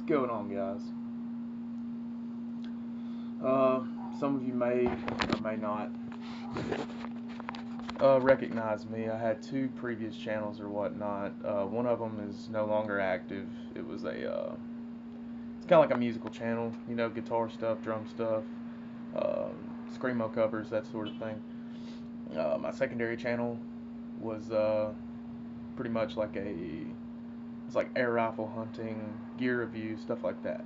going on, guys? Some of you may or may not recognize me. I had two previous channels or whatnot. One of them is no longer active. It was it's kind of like a musical channel, guitar stuff, drum stuff, screamo covers, that sort of thing. My secondary channel was pretty much it's like air rifle hunting, gear review, stuff like that.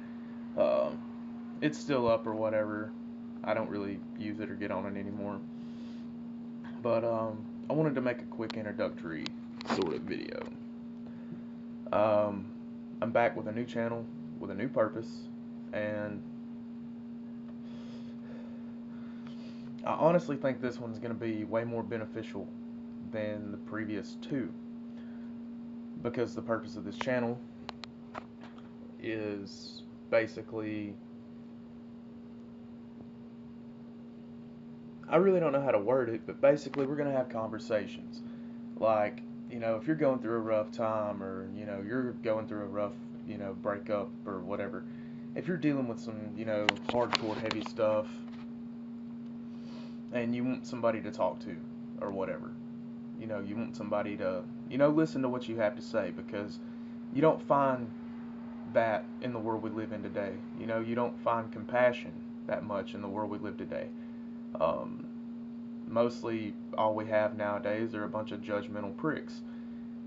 Um, it's still up or whatever. I don't really use it or get on it anymore. But I wanted to make a quick introductory sort of video. Um, I'm back with a new channel with a new purpose, and I honestly think this one's going to be way more beneficial than the previous two, because the purpose of this channel is basically, I really don't know how to word it, but basically we're going to have conversations. Like, if you're going through a rough time, or, you're going through a rough, breakup or whatever, if you're dealing with some, hardcore heavy stuff and you want somebody to talk to or whatever, you want somebody to, listen to what you have to say, because you don't find that in the world we live in today. You don't find compassion that much in the world we live today. Um, Mostly all we have nowadays are a bunch of judgmental pricks.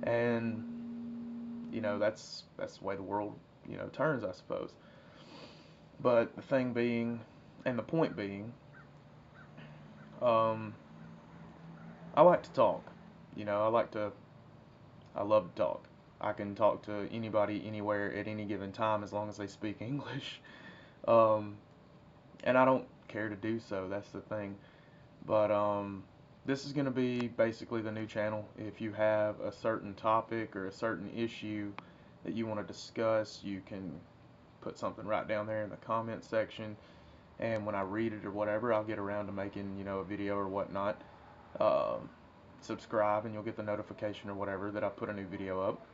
And, that's the way the world, turns, I suppose. But the thing being, and the point being, um, I like to talk. I love to talk. I can talk to anybody, anywhere, at any given time, as long as they speak English. Um, and I don't care to do so, that's the thing. But this is going to be basically the new channel. If you have a certain topic or a certain issue that you want to discuss, you can put something right down there in the comment section, and when I read it or whatever, I'll get around to making, a video or whatnot. Um, Subscribe and you'll get the notification or whatever that I put a new video up.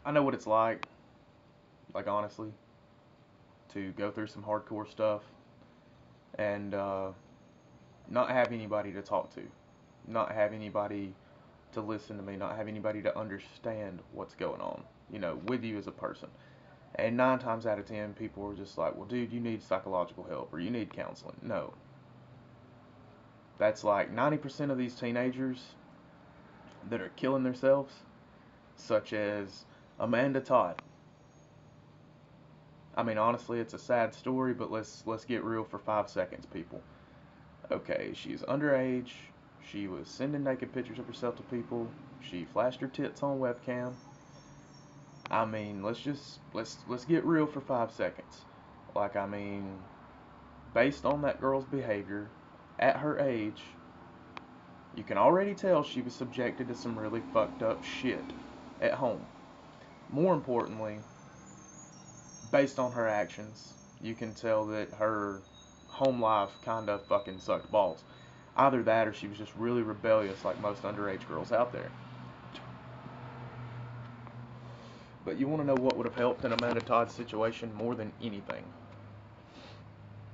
I know what it's like honestly, to go through some hardcore stuff and not have anybody to talk to, not have anybody to listen to me, not have anybody to understand what's going on, with you as a person. And 9 times out of 10, people are just like, well, dude, you need psychological help or you need counseling. No. That's like 90% of these teenagers that are killing themselves, such as Amanda Todd. I mean, honestly, it's a sad story, but let's get real for 5 seconds, people. Okay, she's underage. She was sending naked pictures of herself to people. She flashed her tits on webcam. I mean, let's get real for 5 seconds. Like, I mean, based on that girl's behavior at her age, you can already tell she was subjected to some really fucked up shit at home. More importantly, based on her actions, you can tell that her home life kind of fucking sucked balls. Either that or she was just really rebellious, like most underage girls out there. But you want to know what would have helped in Amanda Todd's situation more than anything?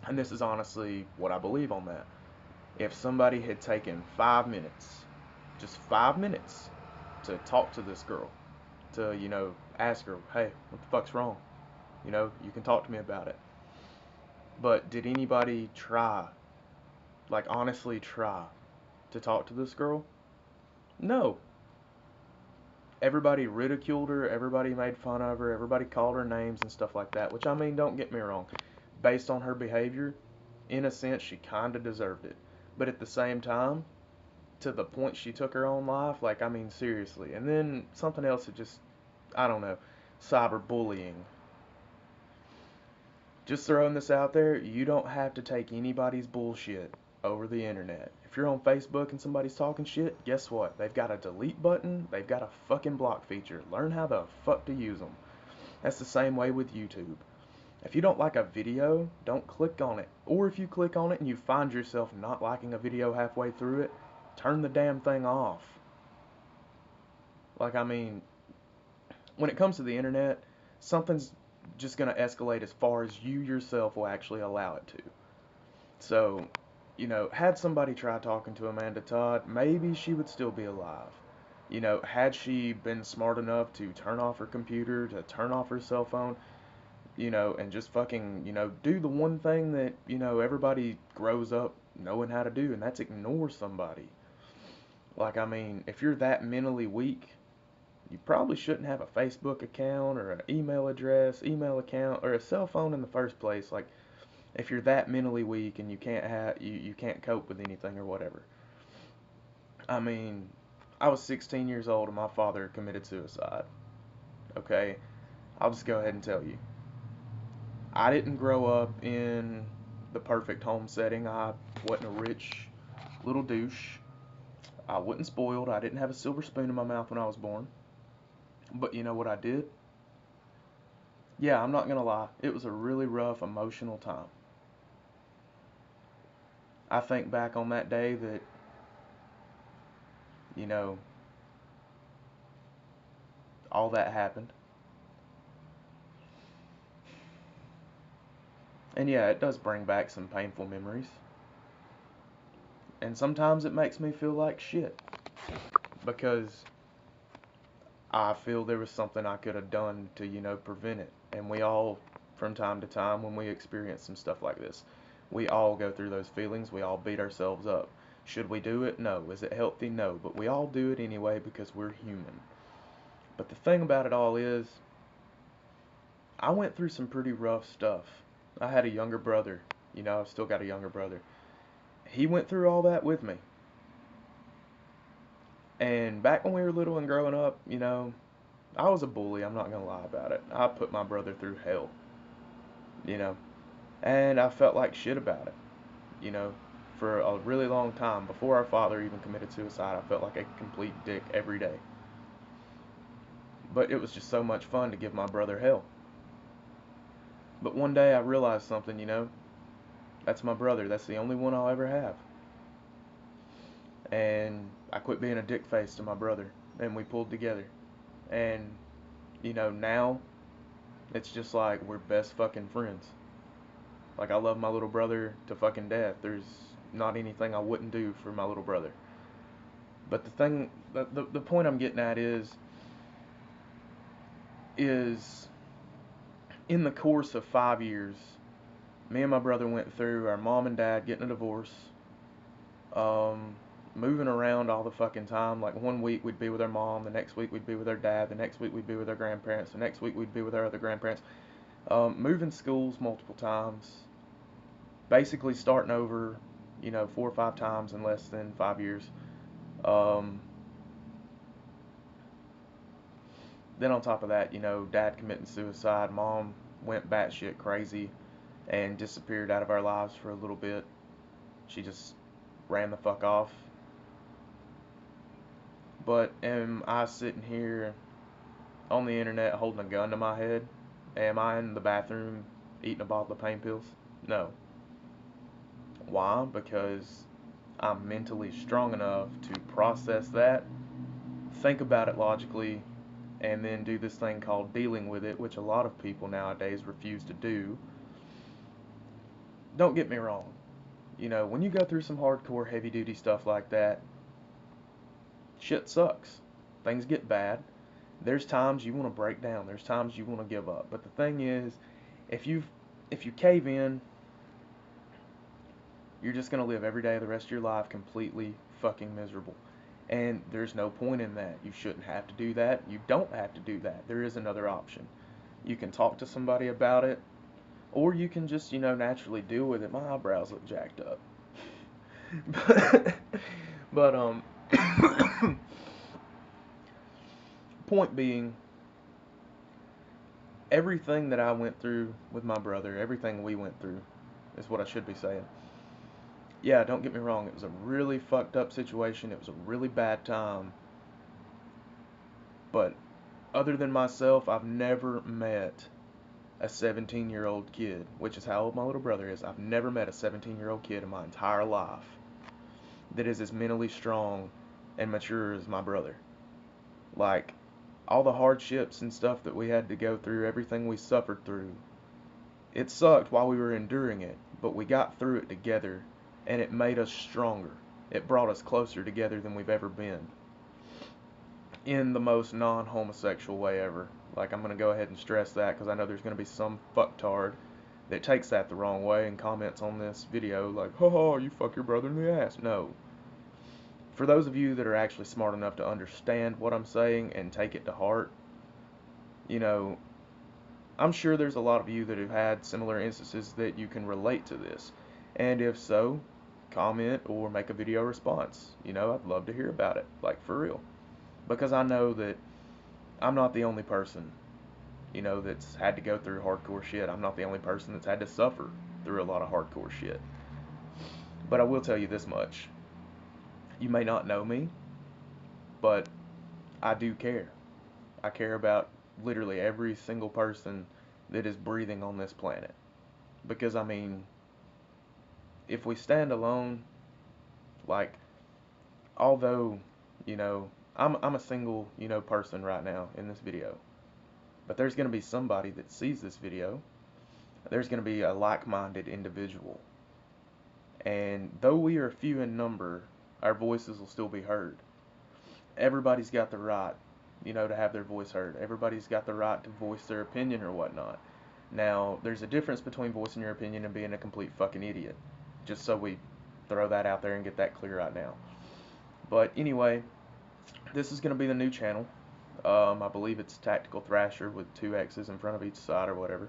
And this is honestly what I believe on that. If somebody had taken 5 minutes, just 5 minutes, to talk to this girl, to, ask her, hey, what the fuck's wrong? You can talk to me about it. But did anybody try, like honestly try, to talk to this girl? No. Everybody ridiculed her, everybody made fun of her, everybody called her names and stuff like that, which, I mean, don't get me wrong. Based on her behavior, in a sense, she kind of deserved it. But at the same time, to the point she took her own life, like, I mean, seriously. And then something else that just, I don't know, cyberbullying. Just throwing this out there, you don't have to take anybody's bullshit over the internet. If you're on Facebook and somebody's talking shit, guess what? They've got a delete button, they've got a fucking block feature. Learn how the fuck to use them. That's the same way with YouTube. If you don't like a video, don't click on it. Or if you click on it and you find yourself not liking a video halfway through it, turn the damn thing off. Like, I mean, when it comes to the internet, something's just going to escalate as far as you yourself will actually allow it to. So, had somebody try talking to Amanda Todd, maybe she would still be alive. Had she been smart enough to turn off her computer, to turn off her cell phone, and just fucking, do the one thing that, everybody grows up knowing how to do, and that's ignore somebody. Like, I mean, if you're that mentally weak, you probably shouldn't have a Facebook account or an email address, email account, or a cell phone in the first place. Like, if you're that mentally weak and you can't cope with anything or whatever. I mean, I was 16 years old and my father committed suicide. Okay, I'll just go ahead and tell you. I didn't grow up in the perfect home setting. I wasn't a rich little douche. I wasn't spoiled. I didn't have a silver spoon in my mouth when I was born. But you know what I did? Yeah, I'm not gonna lie. It was a really rough, emotional time. I think back on that day that, you know, all that happened. And yeah, it does bring back some painful memories. And sometimes it makes me feel like shit. Because I feel there was something I could have done to, prevent it. And we all, from time to time, when we experience some stuff like this, we all go through those feelings. We all beat ourselves up. Should we do it? No. Is it healthy? No. But we all do it anyway because we're human. But the thing about it all is, I went through some pretty rough stuff. I had a younger brother. I've still got a younger brother. He went through all that with me. And back when we were little and growing up, I was a bully. I'm not going to lie about it. I put my brother through hell, you know, and I felt like shit about it, you know, for a really long time. Before our father even committed suicide, I felt like a complete dick every day. But it was just so much fun to give my brother hell. But one day I realized something, that's my brother. That's the only one I'll ever have. And I quit being a dick face to my brother, and we pulled together. And, now it's just like we're best fucking friends. Like, I love my little brother to fucking death. There's not anything I wouldn't do for my little brother. But the point I'm getting at is in the course of 5 years, me and my brother went through our mom and dad getting a divorce, moving around all the fucking time. Like, one week we'd be with our mom, the next week we'd be with our dad, the next week we'd be with our grandparents, the next week we'd be with our other grandparents. Moving schools multiple times, basically starting over, 4 or 5 times in less than 5 years. Then on top of that, dad committing suicide, mom went batshit crazy and disappeared out of our lives for a little bit. She just ran the fuck off. But am I sitting here on the internet holding a gun to my head? Am I in the bathroom eating a bottle of pain pills? No. Why? Because I'm mentally strong enough to process that, think about it logically, and then do this thing called dealing with it, which a lot of people nowadays refuse to do. Don't get me wrong. When you go through some hardcore, heavy-duty stuff like that, shit sucks. Things get bad. There's times you want to break down. There's times you want to give up. But the thing is, if you cave in, you're just going to live every day of the rest of your life completely fucking miserable. And there's no point in that. You shouldn't have to do that. You don't have to do that. There is another option. You can talk to somebody about it, or you can just, naturally deal with it. My eyebrows look jacked up. but point being, everything that I went through with my brother, everything we went through, is what I should be saying. Yeah, don't get me wrong, it was a really fucked up situation, it was a really bad time, but other than myself, I've never met a 17-year-old kid, which is how old my little brother is. I've never met a 17-year-old kid in my entire life that is as mentally strong and mature as my brother. Like, all the hardships and stuff that we had to go through, everything we suffered through, it sucked while we were enduring it, but we got through it together, and it made us stronger. It brought us closer together than we've ever been, in the most non-homosexual way ever. Like, I'm going to go ahead and stress that, because I know there's going to be some fucktard that takes that the wrong way and comments on this video like, haha, you fuck your brother in the ass. No. For those of you that are actually smart enough to understand what I'm saying and take it to heart, you know, I'm sure there's a lot of you that have had similar instances that you can relate to this. And if so, comment or make a video response. You know, I'd love to hear about it, like for real. Because I know that I'm not the only person, you know, that's had to go through hardcore shit. I'm not the only person that's had to suffer through a lot of hardcore shit. But I will tell you this much. You may not know me, but I do care. I care about literally every single person that is breathing on this planet. Because, I mean, if we stand alone, like, although, you know, I'm a single, you know, person right now in this video. But there's going to be somebody that sees this video. There's going to be a like-minded individual. And though we are few in number, our voices will still be heard. Everybody's got the right, you know, to have their voice heard. Everybody's got the right to voice their opinion or whatnot. Now, there's a difference between voicing your opinion and being a complete fucking idiot. Just so we throw that out there and get that clear right now. But anyway, this is going to be the new channel. I believe it's Tactical Thrasher with 2 X's in front of each side or whatever.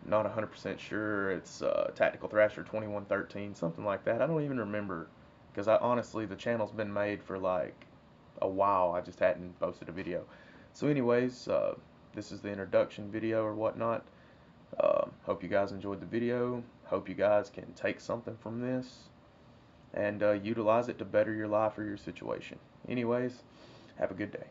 Not 100% sure. It's Tactical Thrasher 2113, something like that. I don't even remember, because honestly, the channel's been made for like a while. I just hadn't posted a video. So anyways, this is the introduction video or whatnot. Hope you guys enjoyed the video. Hope you guys can take something from this and utilize it to better your life or your situation. Anyways, have a good day.